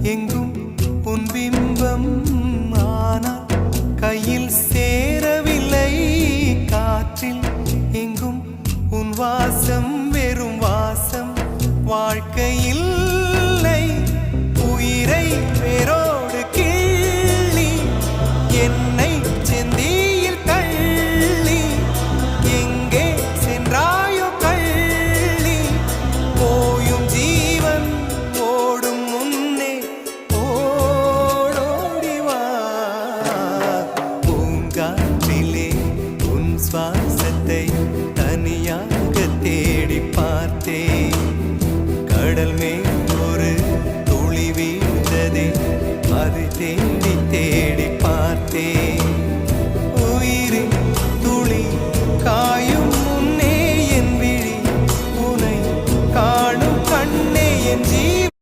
எங்கும் உன் பிம்பம், ஆனால் கையில் சேரவில்லை. காற்றில் எங்கும் உன் வாசம், வெறும் வாசம் வாழ்க்கையில். உயிரை வேரோடு கிள்ளி என்னை செந்தியில் தள்ளி எங்கே சென்றாயோ கள்ளி. போயும் ஜீவன் ஓடும் முன்னே ஓடோடிவா. பூங்காற்றிலே உன் சுவாசத்தை தனியாக தேடி பார்த்தேன். கடல் மேல் ஒரு துளி வீழ்ந்ததே, அது தேடி தேடி பார்த்தேன்.